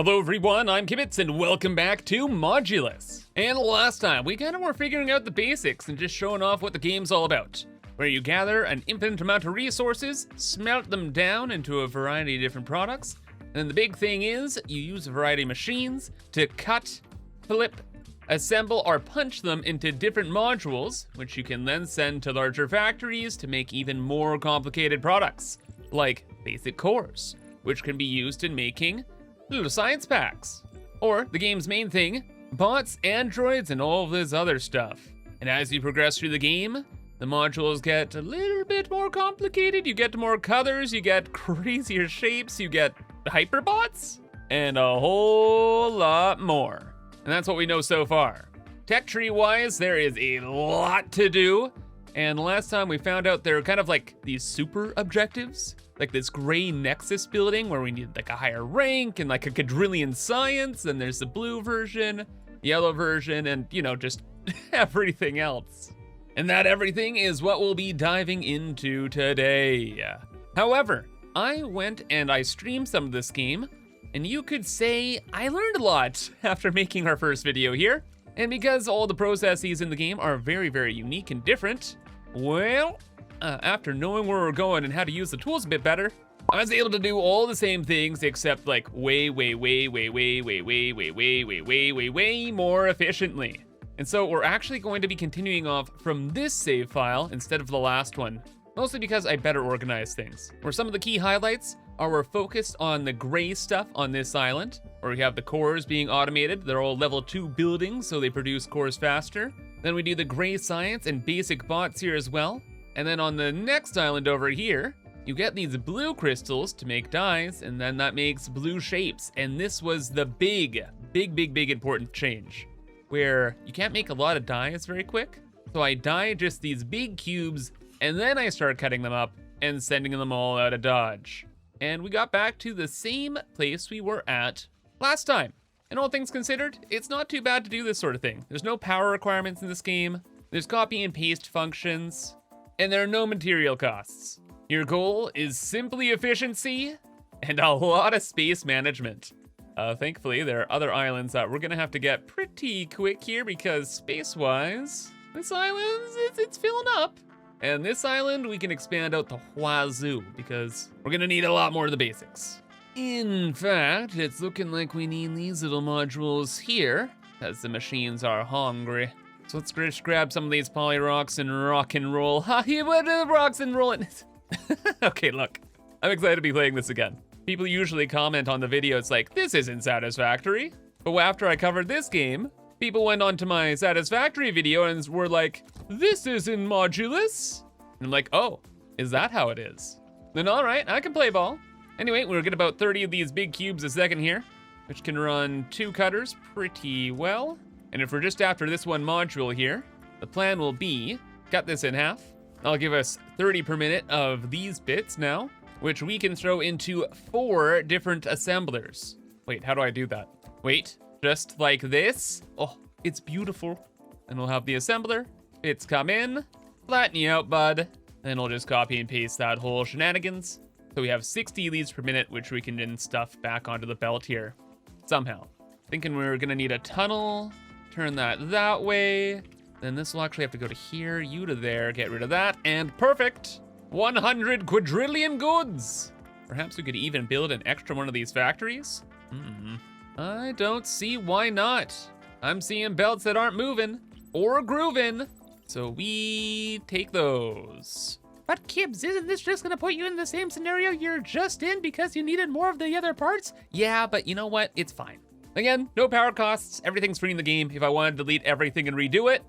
Hello everyone, I'm Kibitz and welcome back to Modulus. And last time, we kind of were figuring out the basics and just showing off what the game's all about. Where you gather an infinite amount of resources, smelt them down into a variety of different products, and then the big thing is, you use a variety of machines to cut, flip, assemble, or punch them into different modules, which you can then send to larger factories to make even more complicated products, like basic cores, which can be used in making little science packs, or the game's main thing, bots, androids, and all of this other stuff. And as you progress through the game, the modules get a little bit more complicated. You get more colors, you get crazier shapes, you get hyperbots, and a whole lot more. And that's what we know so far. Tech tree-wise, there is a lot to do, and last time we found out there are kind of like these super objectives, like this gray Nexus building where we need like a higher rank and like a quadrillion science, and there's the blue version, yellow version, and you know, just everything else. And that everything is what we'll be diving into today. However, I went and I streamed some of this game, and you could say I learned a lot after making our first video here. And because all the processes in the game are very, very unique and different, well, after knowing where we're going and how to use the tools a bit better, I was able to do all the same things except like way more efficiently. And so we're actually going to be continuing off from this save file instead of the last one, mostly because I better organize things. Where some of the key highlights are we're focused on the gray stuff on this island, where we have the cores being automated. They're all level 2 buildings, so they produce cores faster. Then we do the gray science and basic bots here as well. And then on the next island over here, you get these blue crystals to make dyes, and then that makes blue shapes. And this was the big important change, where you can't make a lot of dyes very quick. So I dye just these big cubes, and then I start cutting them up and sending them all out of Dodge. And we got back to the same place we were at last time. And all things considered, it's not too bad to do this sort of thing. There's no power requirements in this game, there's copy and paste functions, and there are no material costs. Your goal is simply efficiency and a lot of space management. Thankfully, there are other islands that we're gonna have to get pretty quick here because space-wise, this island, it's filling up. And this island, we can expand out the wazoo because we're gonna need a lot more of the basics. In fact, it's looking like we need these little modules here as the machines are hungry. So let's just grab some of these poly rocks and rock and roll. Ha, you put the rocks and roll it. Okay, look, I'm excited to be playing this again. People usually comment on the video, it's like, this isn't satisfactory. But after I covered this game, people went on to my satisfactory video and were like, this isn't Modulus. And I'm like, oh, is that how it is? Then all right, I can play ball. Anyway, we'll get about 30 of these big cubes a second here, which can run 2 cutters pretty well. And if we're just after this one module here, the plan will be, cut this in half. That'll give us 30 per minute of these bits now, which we can throw into 4 different assemblers. Wait, how do I do that? Wait, just like this? Oh, it's beautiful. And we'll have the assembler. Bits come in, flatten you out, bud. Then we'll just copy and paste that whole shenanigans. So we have 60 of these per minute, which we can then stuff back onto the belt here, somehow. Thinking we're gonna need a tunnel, turn that way. Then this will actually have to go to here, you to there, get rid of that, and perfect! 100 quadrillion goods! Perhaps we could even build an extra one of these factories? I don't see why not. I'm seeing belts that aren't moving or grooving, so we take those. But Kibs, isn't this just gonna put you in the same scenario you're just in because you needed more of the other parts? Yeah, but you know what? It's fine. Again, no power costs, everything's free in the game. If I want to delete everything and redo it,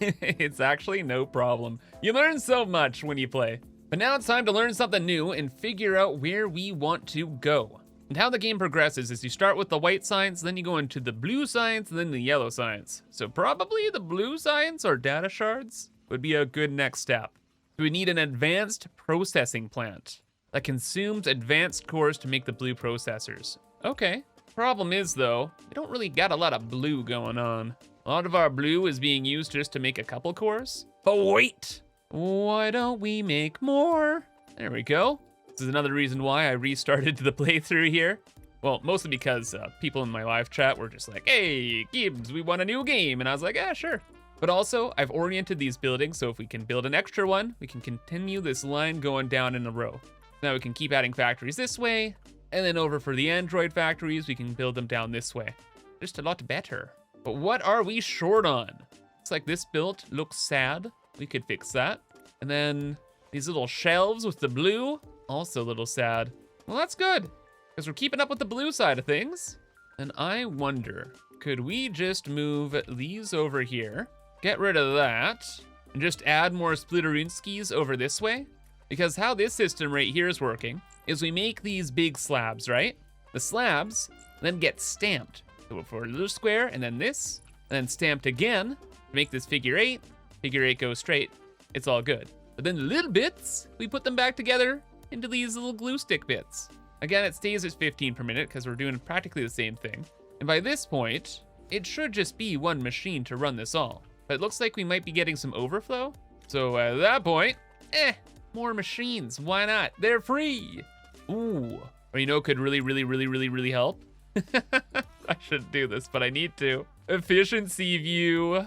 it's actually no problem. You learn so much when you play. But now it's time to learn something new and figure out where we want to go. And how the game progresses is you start with the white science, then you go into the blue science, and then the yellow science. So probably the blue science or data shards would be a good next step. We need an advanced processing plant that consumes advanced cores to make the blue processors. Okay. Problem is though, we don't really got a lot of blue going on. A lot of our blue is being used just to make a couple cores. But wait, why don't we make more? There we go. This is another reason why I restarted the playthrough here. Well, mostly because people in my live chat were just like, hey, Gibbs, we want a new game. And I was like, yeah, sure. But also, I've oriented these buildings, so if we can build an extra one, we can continue this line going down in a row. Now we can keep adding factories this way, and then over for the Android factories, we can build them down this way. Just a lot better. But what are we short on? Looks like this build looks sad. We could fix that. And then these little shelves with the blue, also a little sad. Well, that's good, because we're keeping up with the blue side of things. And I wonder, could we just move these over here, get rid of that, and just add more Splitterunskis over this way? Because how this system right here is working is we make these big slabs, right? The slabs then get stamped. So for a little square, and then this, and then stamped again to make this figure eight goes straight. It's all good. But then the little bits, we put them back together into these little glue stick bits. Again, it stays at 15 per minute because we're doing practically the same thing. And by this point, it should just be one machine to run this all. But it looks like we might be getting some overflow. So at that point, more machines, why not? They're free. Ooh, or you know, could really help. I shouldn't do this, but I need to. Efficiency view.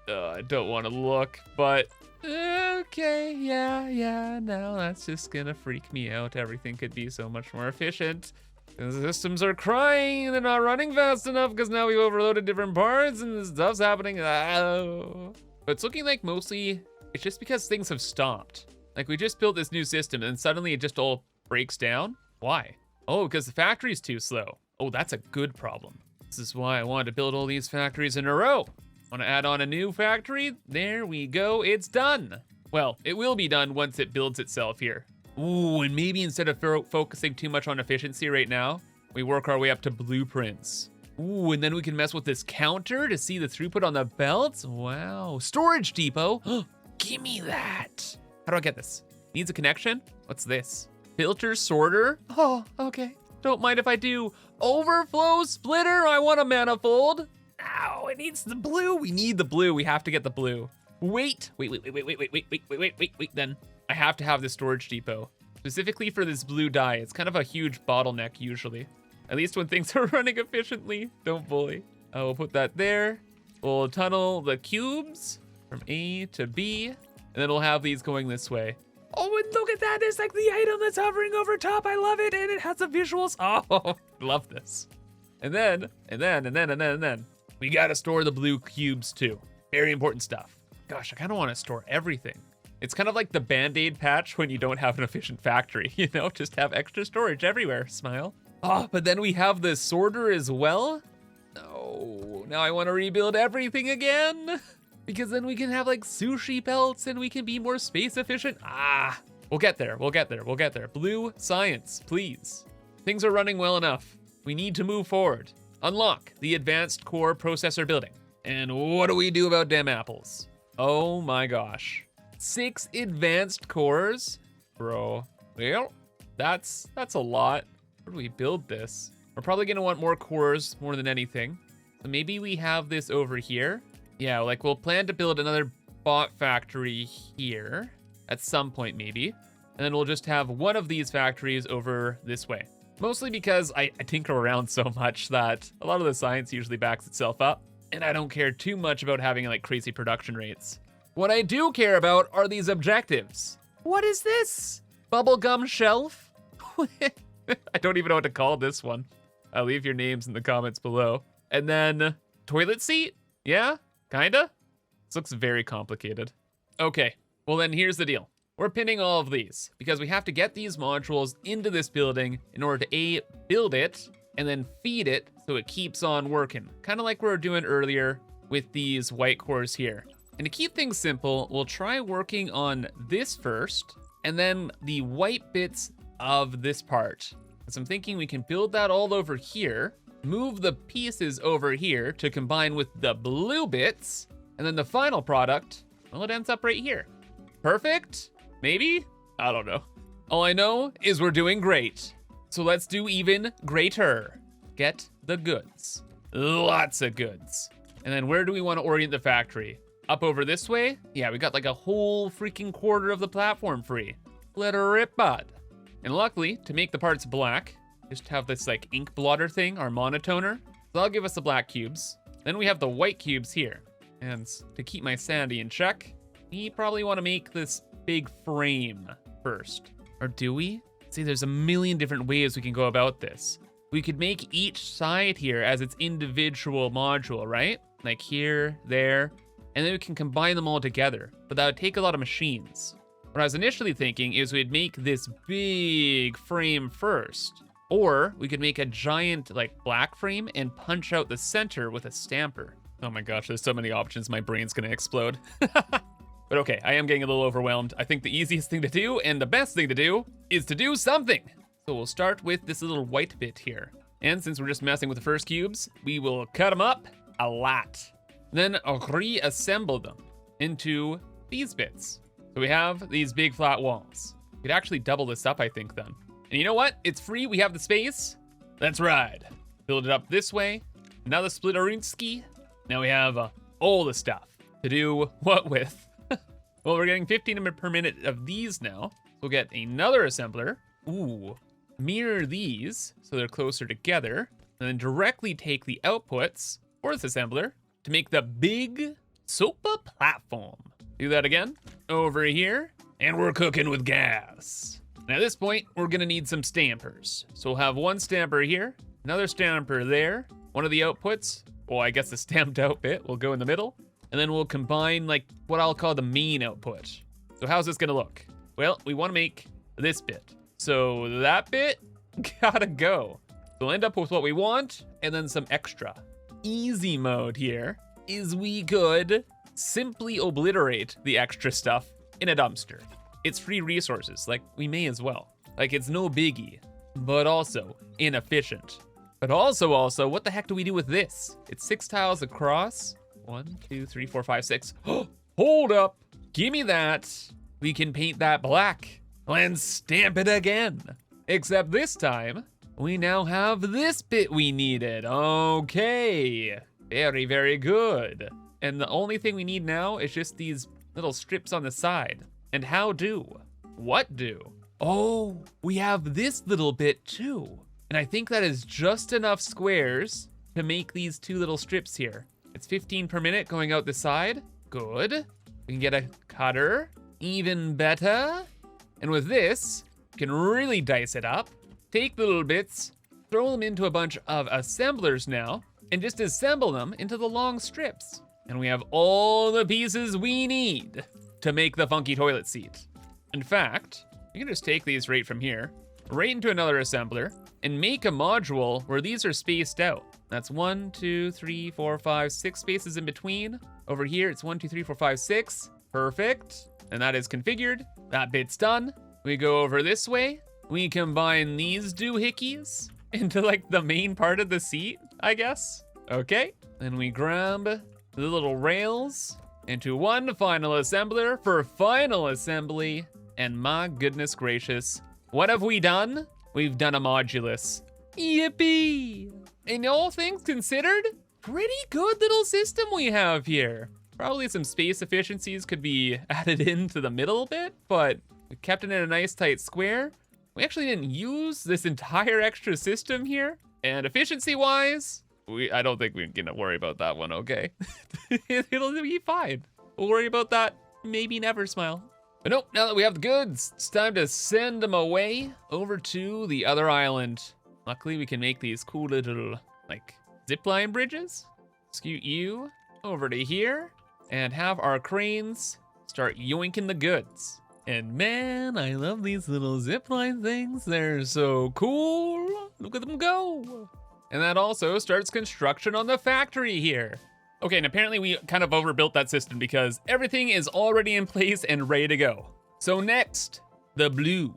I don't want to look, but okay, yeah, no, that's just gonna freak me out. Everything could be so much more efficient. The systems are crying, they're not running fast enough because now we've overloaded different parts and this stuff's happening. Oh. But it's looking like mostly it's just because things have stopped. Like we just built this new system and suddenly it just all breaks down. Why? Oh, because the factory's too slow. Oh, that's a good problem. This is why I wanted to build all these factories in a row. Want to add on a new factory? There we go, it's done. Well, it will be done once it builds itself here. Ooh, and maybe instead of focusing too much on efficiency right now, we work our way up to blueprints. Ooh, and then we can mess with this counter to see the throughput on the belts. Wow, storage depot. Give me that. How do I get this? Needs a connection? What's this? Filter sorter? Oh, okay. Don't mind if I do. Overflow splitter, I want a manifold. Ow, it needs the blue. We need the blue, we have to get the blue. Wait, then. I have to have this storage depot. Specifically for this blue dye, it's kind of a huge bottleneck usually. At least when things are running efficiently, don't bully. We'll put that there. We'll tunnel the cubes from A to B, and then we'll have these going this way. Oh, and look at that, it's like the item that's hovering over top. I love it, and it has the visuals. Oh, love this. And then, we gotta store the blue cubes too. Very important stuff. Gosh, I kinda wanna store everything. It's kind of like the Band-Aid patch when you don't have an efficient factory, you know? Just have extra storage everywhere, smile. Oh, but then we have the sorter as well? Oh, now I wanna rebuild everything again. Because then we can have like sushi belts and we can be more space efficient. We'll get there. Blue science, please. Things are running well enough. We need to move forward. Unlock the advanced core processor building. And what do we do about dem apples? Oh my gosh. 6 advanced cores? Bro, well, that's a lot. Where do we build this? We're probably gonna want more cores more than anything. So maybe we have this over here. Yeah, like we'll plan to build another bot factory here at some point maybe. And then we'll just have one of these factories over this way. Mostly because I tinker around so much that a lot of the science usually backs itself up. And I don't care too much about having like crazy production rates. What I do care about are these objectives. What is this? Bubblegum shelf? I don't even know what to call this one. I'll leave your names in the comments below. And then toilet seat? Yeah, kinda. This looks very complicated. Okay, well then here's the deal. We're pinning all of these because we have to get these modules into this building in order to A, build it, and then feed it so it keeps on working. Kind of like we were doing earlier with these white cores here. And to keep things simple, we'll try working on this first, and then the white bits of this part. So I'm thinking we can build that all over here, move the pieces over here to combine with the blue bits, and then the final product, well, it ends up right here. Perfect? Maybe? I don't know. All I know is we're doing great. So let's do even greater. Get the goods. Lots of goods. And then where do we want to orient the factory? Up over this way? Yeah, we got like a whole freaking quarter of the platform free. Let her rip, bud. And luckily, to make the parts black, just have this like ink blotter thing, our monotoner. So that'll give us the black cubes. Then we have the white cubes here. And to keep my sanity in check, we probably want to make this big frame first. Or do we? See, there's a million different ways we can go about this. We could make each side here as its individual module, right? Like here, there, and then we can combine them all together. But that would take a lot of machines. What I was initially thinking is we'd make this big frame first. Or we could make a giant like black frame and punch out the center with a stamper. Oh my gosh, there's so many options, my brain's gonna explode. But okay, I am getting a little overwhelmed. I think the easiest thing to do and the best thing to do is to do something. So we'll start with this little white bit here. And since we're just messing with the first cubes, we will cut them up a lot. Then I'll reassemble them into these bits. So we have these big flat walls. We could actually double this up, I think, then. And you know what? It's free, we have the space. Let's ride. Build it up this way. Another splitterinsky. Now we have all the stuff to do what with? Well, we're getting 15 per minute of these now. We'll get another assembler. Ooh, mirror these so they're closer together. And then directly take the outputs for this assembler to make the big sopa platform. Do that again, over here, and we're cooking with gas. Now at this point, we're gonna need some stampers. So we'll have one stamper here, another stamper there, one of the outputs, well, I guess the stamped out bit will go in the middle, and then we'll combine like what I'll call the main output. So how's this gonna look? Well, we wanna make this bit. So that bit gotta go. So we'll end up with what we want, and then some extra. Easy mode here is we could simply obliterate the extra stuff in a dumpster. It's free resources, like we may as well. Like it's no biggie, but also inefficient. But also, what the heck do we do with this? It's 6 tiles across. 1, 2, 3, 4, 5, 6. Hold up, give me that. We can paint that black and stamp it again. Except this time, we now have this bit we needed. Okay, very, very good. And the only thing we need now is just these little strips on the side. And how do? What do? Oh, we have this little bit too. And I think that is just enough squares to make these 2 little strips here. It's 15 per minute going out the side. Good. We can get a cutter. Even better. And with this, we can really dice it up. Take the little bits, throw them into a bunch of assemblers now, and just assemble them into the long strips. And we have all the pieces we need to make the funky toilet seat. In fact, you can just take these right from here, right into another assembler, and make a module where these are spaced out. That's 1, 2, 3, 4, 5, 6 spaces in between. Over here, it's 1, 2, 3, 4, 5, 6. Perfect. And that is configured. That bit's done. We go over this way. We combine these doohickeys into like the main part of the seat, I guess. Okay. Then we grab the little rails into one final assembler for final assembly. And my goodness gracious, what have we done? We've done a modulus. Yippee! And all things considered, pretty good little system we have here. Probably some space efficiencies could be added into the middle a bit, but we kept it in a nice tight square. We actually didn't use this entire extra system here. And efficiency-wise, I don't think we're gonna worry about that one, okay? It'll be fine. We'll worry about that maybe never, Smile. But nope, now that we have the goods, it's time to send them away over to the other island. Luckily, we can make these cool little, like, zipline bridges. Scoot you over to here and have our cranes start yoinking the goods. And man, I love these little zipline things. They're so cool. Look at them go. And that also starts construction on the factory here. Okay, and apparently we kind of overbuilt that system because everything is already in place and ready to go. So next, the blue,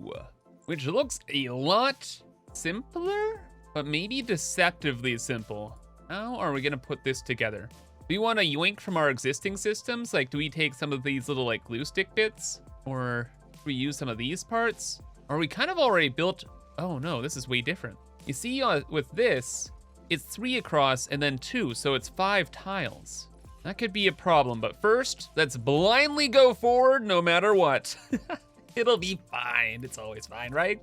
which looks a lot simpler, but maybe deceptively simple. How are we gonna put this together? Do you want to yoink from our existing systems? Like, do we take some of these little like glue stick bits? Or do we use some of these parts? Or we kind of already built, oh no, this is way different. You see with this, it's 3 across and then 2, so it's 5 tiles. That could be a problem, but first, let's blindly go forward no matter what. It'll be fine, it's always fine, right?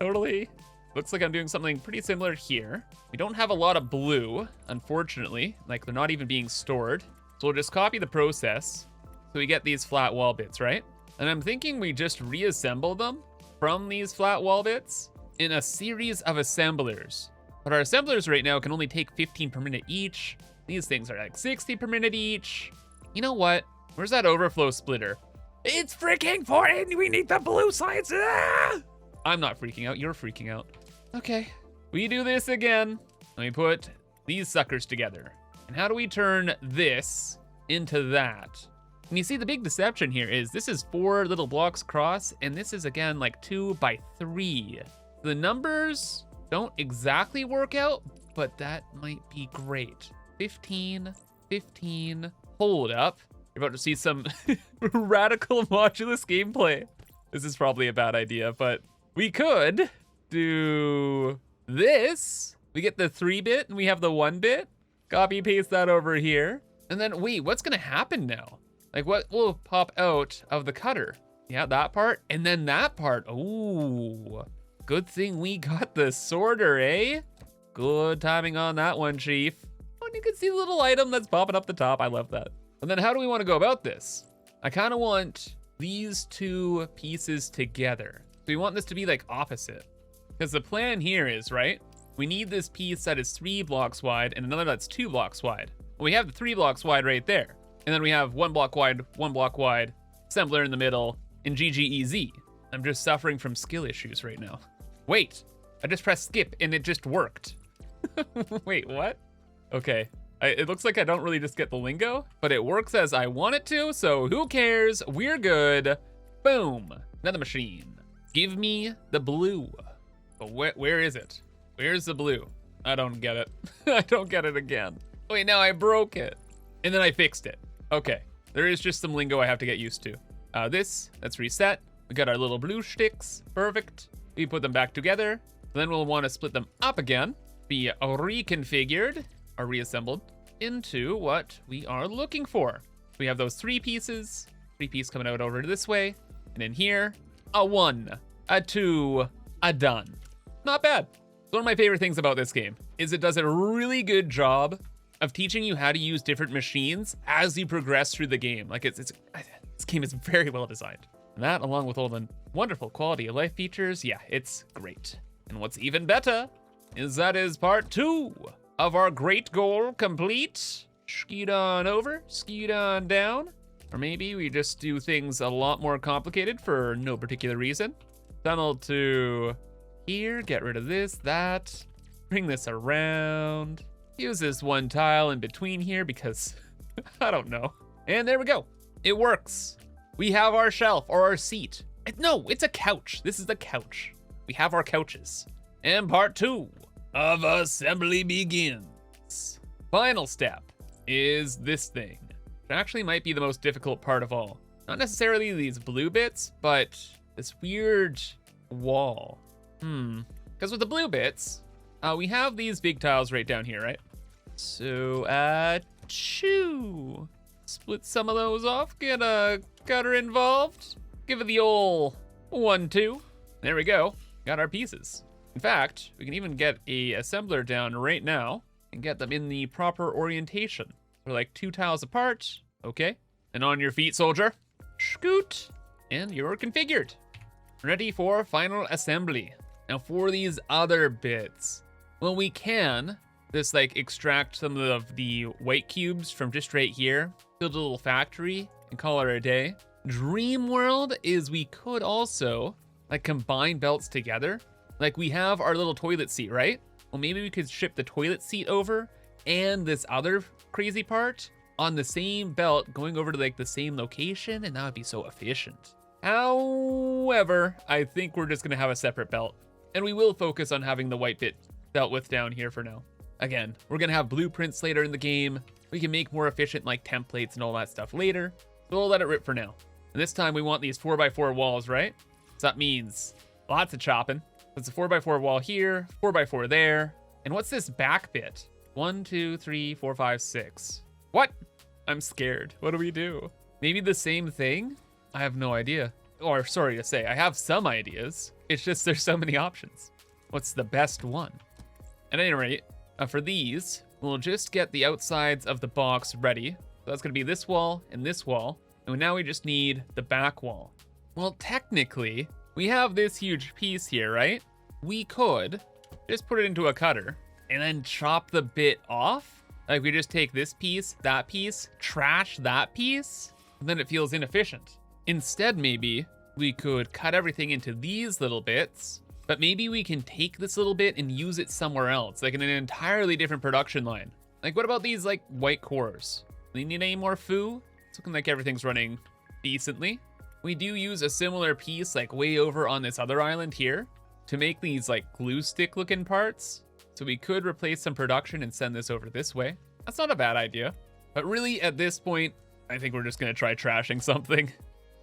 Totally. Looks like I'm doing something pretty similar here. We don't have a lot of blue, unfortunately. Like, they're not even being stored. So we'll just copy the process. So we get these flat wall bits, right? And I'm thinking we just reassemble them from these flat wall bits in a series of assemblers. But our assemblers right now can only take 15 per minute each. These things are like 60 per minute each. You know what? Where's that overflow splitter? It's freaking important! We need the blue sides! Ah! I'm not freaking out, you're freaking out. Okay, we do this again. Let me put these suckers together. And how do we turn this into that? And you see the big deception here is this is 4 little blocks across, and this is again like 2 by 3. The numbers don't exactly work out, but that might be great. 15, 15, hold up. You're about to see some radical modulus gameplay. This is probably a bad idea, but we could do this. We get the 3-bit and we have the 1-bit. Copy paste that over here. And then wait, what's gonna happen now? Like what will pop out of the cutter? Yeah, that part and then that part. Ooh, good thing we got the sorter, eh? Good timing on that one, Chief. Oh, and you can see the little item that's popping up the top. I love that. And then how do we want to go about this? I kind of want these 2 pieces together. So we want this to be like opposite. Because the plan here is, right? We need this piece that is 3 blocks wide and another that's 2 blocks wide. Well, we have the 3 blocks wide right there. And then we have 1 block wide, assembler in the middle, and GGEZ. I'm just suffering from skill issues right now. Wait, I just pressed skip and it just worked. Wait, what? Okay. It looks like I don't really just get the lingo, but it works as I want it to, so who cares? We're good. Boom. Another machine. Give me the blue. But where is it? Where's the blue? I don't get it. I don't get it again. Wait, now I broke it. And then I fixed it. Okay. There is just some lingo I have to get used to. Let's reset. We got our little blue sticks. Perfect. We put them back together. Then we'll want to split them up again. Be reconfigured. Are reassembled into what we are looking for. We have those 3 pieces, 3 piece coming out over this way, and in here, a 1, a 2, a done. Not bad. One of my favorite things about this game is it does a really good job of teaching you how to use different machines as you progress through the game. Like this game is very well designed. And that, along with all the wonderful quality of life features, yeah, it's great. And what's even better is that is part 2 of our great goal complete. Skeet on over, skeet on down. Or maybe we just do things a lot more complicated for no particular reason. Tunnel to here, get rid of this, that. Bring this around. Use this 1 tile in between here because I don't know. And there we go. It works. We have our shelf or our seat. No, it's a couch. This is the couch. We have our couches. And part 2 of assembly begins. Final step is this thing. It actually might be the most difficult part of all. Not necessarily these blue bits, but this weird wall. Because with the blue bits, we have these big tiles right down here, right? So, split some of those off, get a cutter involved, give it the old 1, 2. There we go, got our pieces. In fact, we can even get a assembler down right now and get them in the proper orientation. They're like 2 tiles apart, okay. And on your feet, soldier. Scoot, and you're configured. Ready for final assembly. Now for these other bits, well, we can just like extract some of the white cubes from just right here, build a little factory and call it a day. Dream world is we could also like combine belts together. Like we have our little toilet seat, right? Well, maybe we could ship the toilet seat over and this other crazy part on the same belt going over to like the same location, and that would be so efficient. However, I think we're just gonna have a separate belt, and we will focus on having the white bit dealt with down here for now. Again, we're gonna have blueprints later in the game. We can make more efficient like templates and all that stuff later, so we'll let it rip for now. And this time we want these 4x4 walls, right? So that means lots of chopping. It's a 4x4 wall here, 4x4 there. And what's this back bit? 1, 2, 3, 4, 5, 6. What? I'm scared. What do we do? Maybe the same thing? I have no idea. Or sorry to say, I have some ideas. It's just there's so many options. what's the best one. At any rate, for these, we'll just get the outsides of the box ready. So that's gonna be this wall and this wall. And now we just need the back wall. Well, technically, we have this huge piece here, right? We could just put it into a cutter and then chop the bit off. Like we just take this piece, trash that piece, and then it feels inefficient. Instead, maybe we could cut everything into these little bits, but maybe we can take this little bit and use it somewhere else, like in an entirely different production line. Like what about these like white cores? Do we need any more foo? It's looking like everything's running decently. We do use a similar piece like way over on this other island here to make these like glue stick looking parts. So we could replace some production and send this over this way. That's not a bad idea. But really at this point, I think we're just gonna try trashing something.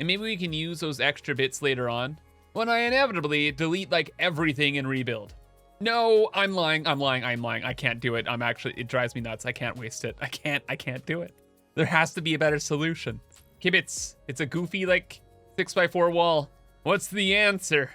And maybe we can use those extra bits later on when I inevitably delete like everything and rebuild. No, I'm lying. I can't do it. It drives me nuts. I can't waste it. I can't do it. There has to be a better solution. Kibitz, it's a goofy like 6x4 wall. What's the answer?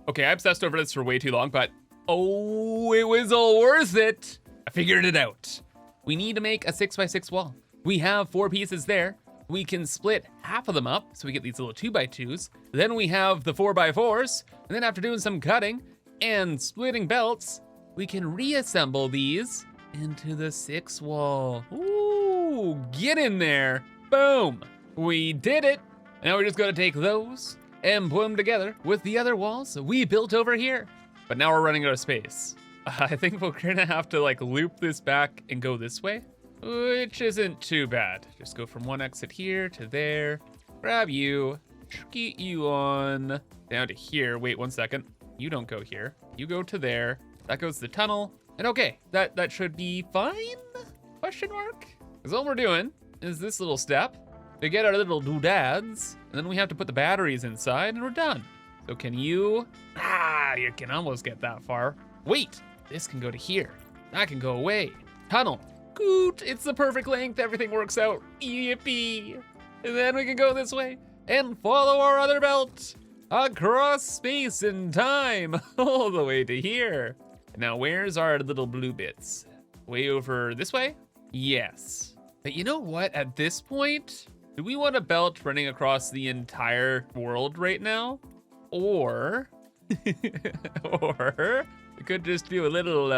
Okay, I obsessed over this for way too long, but oh, it was all worth it. I figured it out. We need to make a 6x6 wall. We have 4 pieces there. We can split half of them up, so we get these little 2x2s. Then we have the 4x4s, and then after doing some cutting and splitting belts, we can reassemble these into the 6 wall. Ooh, get in there. Boom. We did it. Now we're just gonna take those and put them together with the other walls we built over here. But now we're running out of space. I think we're gonna have to like loop this back and go this way, which isn't too bad. Just go from one exit here to there, grab you, get you on down to here. Wait 1 second. You don't go here. You go to there. That goes to the tunnel. And okay, that should be fine? Question mark? Because all we're doing is this little step to get our little doodads, and then we have to put the batteries inside and we're done. So can you? You can almost get that far. Wait, this can go to here. That can go away. Tunnel. Goot, it's the perfect length. Everything works out. Yippee. And then we can go this way and follow our other belt across space and time all the way to here. Now, where's our little blue bits? Way over this way? Yes. But you know what? At this point, do we want a belt running across the entire world right now? Or, or we could just do a little,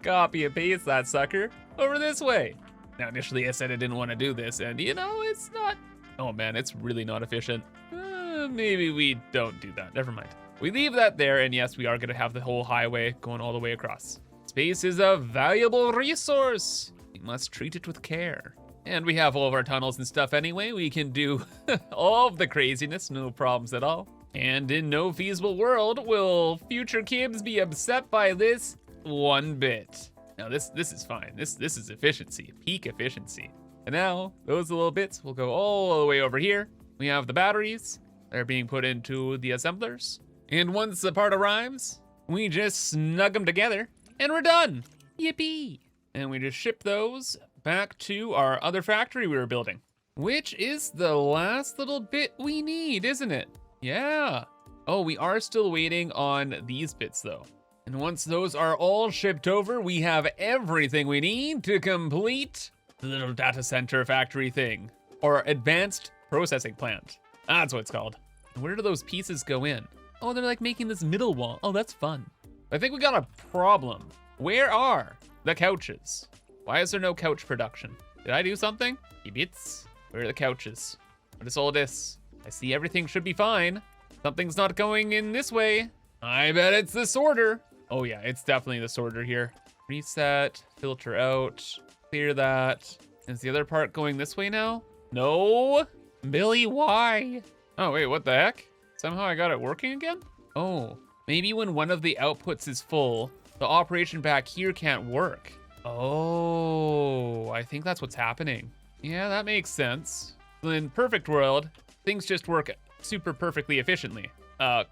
copy and paste that sucker over this way. Now, initially I said I didn't want to do this, and you know, it's not, oh man, it's really not efficient. Maybe we don't do that, never mind. We leave that there, and yes, we are gonna have the whole highway going all the way across. Space is a valuable resource. We must treat it with care. And we have all of our tunnels and stuff anyway. We can do all of the craziness, no problems at all. And in no feasible world will future Kibs be upset by this one bit. Now this is fine. This is efficiency, peak efficiency. And now those little bits will go all the way over here. We have the batteries that are being put into the assemblers. And once the part arrives, we just snug them together and we're done. Yippee. And we just ship those back to our other factory we were building, which is the last little bit we need, isn't it? Yeah. Oh, we are still waiting on these bits though. And once those are all shipped over, we have everything we need to complete the little data center factory thing, or advanced processing plant. That's what it's called. And where do those pieces go in? Oh, they're like making this middle wall. Oh, that's fun. I think we got a problem. Where are the couches? Why is there no couch production? Did I do something? Kibitz, where are the couches? What is all this? I see everything should be fine. Something's not going in this way. I bet it's the sorter. Oh yeah, it's definitely the sorter here. Reset, filter out, clear that. Is the other part going this way now? No, Billy, why? Oh wait, what the heck? Somehow I got it working again? Oh, maybe when one of the outputs is full, the operation back here can't work. Oh, I think that's what's happening. Yeah, that makes sense. In perfect world, things just work super perfectly efficiently.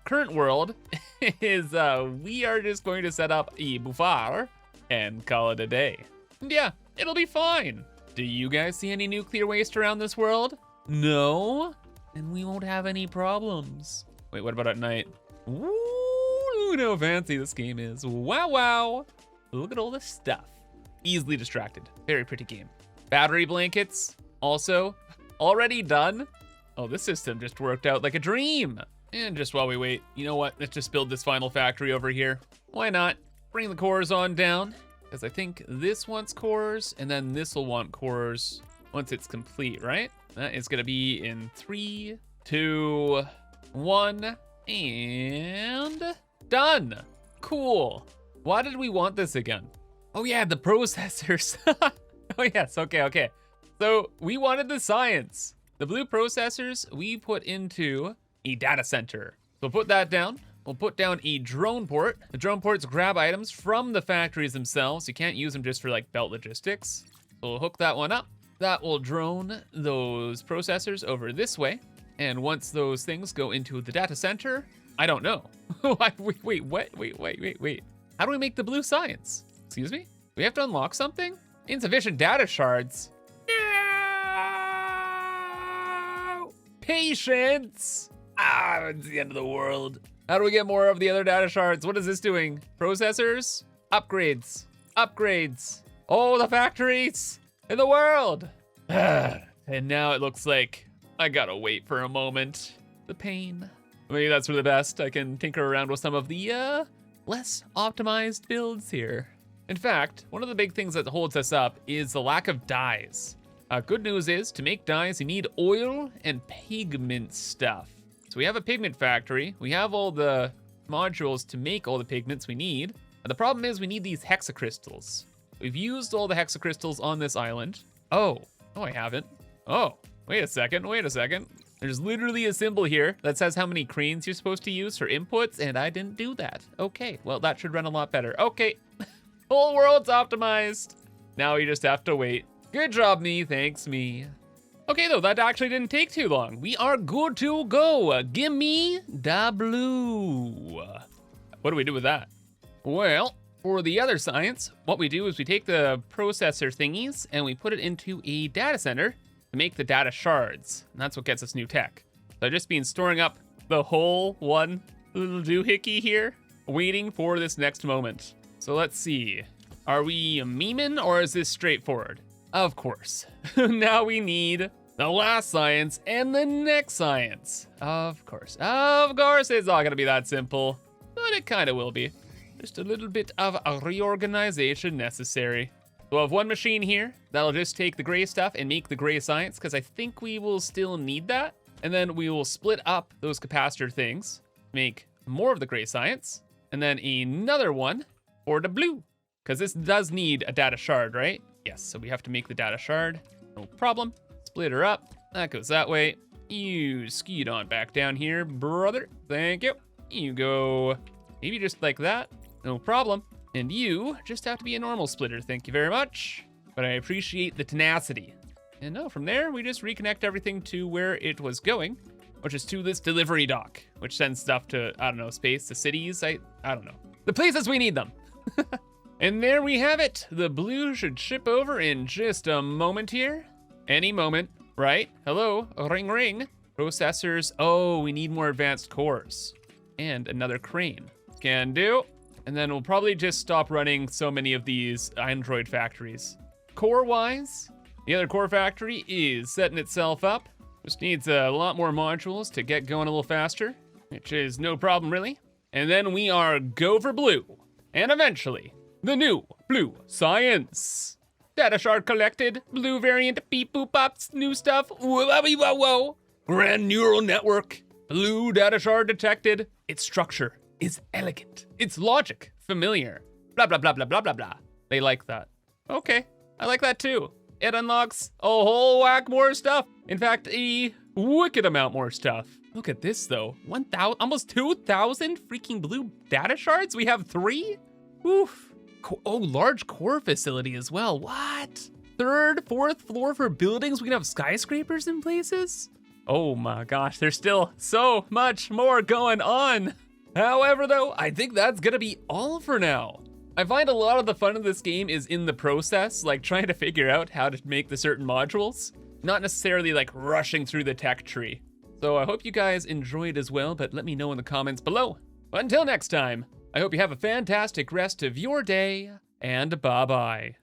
Current world is we are just going to set up a buffer and call it a day. And yeah, it'll be fine. Do you guys see any nuclear waste around this world? No? Then we won't have any problems. Wait, what about at night? Ooh. Woo, no fancy this game is. Wow, wow. Look at all this stuff. Easily distracted. Very pretty game. Battery blankets, also already done. Oh, this system just worked out like a dream. And just while we wait, you know what? Let's just build this final factory over here. Why not? Bring the cores on down, because I think this wants cores, and then this will want cores once it's complete, right? That is gonna be in 3, 2, 1, and done. Cool. Why did we want this again? Oh yeah, the processors. Oh yes, okay. So we wanted the science. The blue processors we put into a data center. So we'll put that down. We'll put down a drone port. The drone ports grab items from the factories themselves. You can't use them just for like belt logistics. So we'll hook that one up. That will drone those processors over this way. And once those things go into the data center, I don't know. Wait, what? Wait. How do we make the blue science? Excuse me? We have to unlock something? Insufficient data shards. No! Patience! It's the end of the world. How do we get more of the other data shards? What is this doing? Processors? Upgrades. Oh, the factories in the world. And now it looks like I gotta wait for a moment. The pain. Maybe that's for the best. I can tinker around with some of the less optimized builds here. In fact, one of the big things that holds us up is the lack of dyes. Good news is, to make dyes, you need oil and pigment stuff. So we have a pigment factory. We have all the modules to make all the pigments we need. And the problem is we need these hexacrystals. We've used all the hexacrystals on this island. Oh, I haven't. Oh, wait a second. There's literally a symbol here that says how many cranes you're supposed to use for inputs, and I didn't do that. Okay, well, that should run a lot better. Okay, whole world's optimized. Now we just have to wait. Good job, me, thanks, me. Okay, though, that actually didn't take too long. We are good to go. Gimme da blue. What do we do with that? Well, for the other science, what we do is we take the processor thingies and we put it into a data center to make the data shards. And that's what gets us new tech. So I've just been storing up the whole one little doohickey here, waiting for this next moment. So let's see. Are we memeing or is this straightforward? Of course. Now we need the last science and the next science. Of course it's all gonna be that simple, but it kind of will be. Just a little bit of a reorganization necessary. We'll have one machine here that'll just take the gray stuff and make the gray science, because I think we will still need that. And then we will split up those capacitor things, make more of the gray science, and then another one for the blue, because this does need a data shard, right? Yes, so we have to make the data shard. No problem. Split her up. That goes that way. You skied on back down here, brother. Thank you. You go maybe just like that. No problem. And you just have to be a normal splitter. Thank you very much. But I appreciate the tenacity. And no, from there, we just reconnect everything to where it was going, which is to this delivery dock, which sends stuff to, I don't know, space, to cities. I don't know. The places we need them. And there we have it. The blue should ship over in just a moment here. Any moment, right? Hello, ring ring. Processors, oh, we need more advanced cores. And another crane. Can do. And then we'll probably just stop running so many of these Android factories. Core-wise, the other core factory is setting itself up. Just needs a lot more modules to get going a little faster, which is no problem really. And then we are go for blue. And eventually, the new blue science. Data shard collected, blue variant, beep boop pops, new stuff, whoa. Grand neural network, blue data shard detected. Its structure is elegant. Its logic, familiar. Blah, blah, blah, blah, blah, blah, blah. They like that. Okay, I like that too. It unlocks a whole whack more stuff. In fact, a wicked amount more stuff. Look at this though, 1,000, almost 2,000 freaking blue data shards? We have 3? Oof. Oh, large core facility as well. What? 3rd, 4th floor for buildings? We can have skyscrapers in places? Oh my gosh, there's still so much more going on. However though, I think that's gonna be all for now. I find a lot of the fun of this game is in the process, like trying to figure out how to make the certain modules, not necessarily like rushing through the tech tree. So I hope you guys enjoyed as well, but let me know in the comments below. Until next time, I hope you have a fantastic rest of your day, and bye-bye.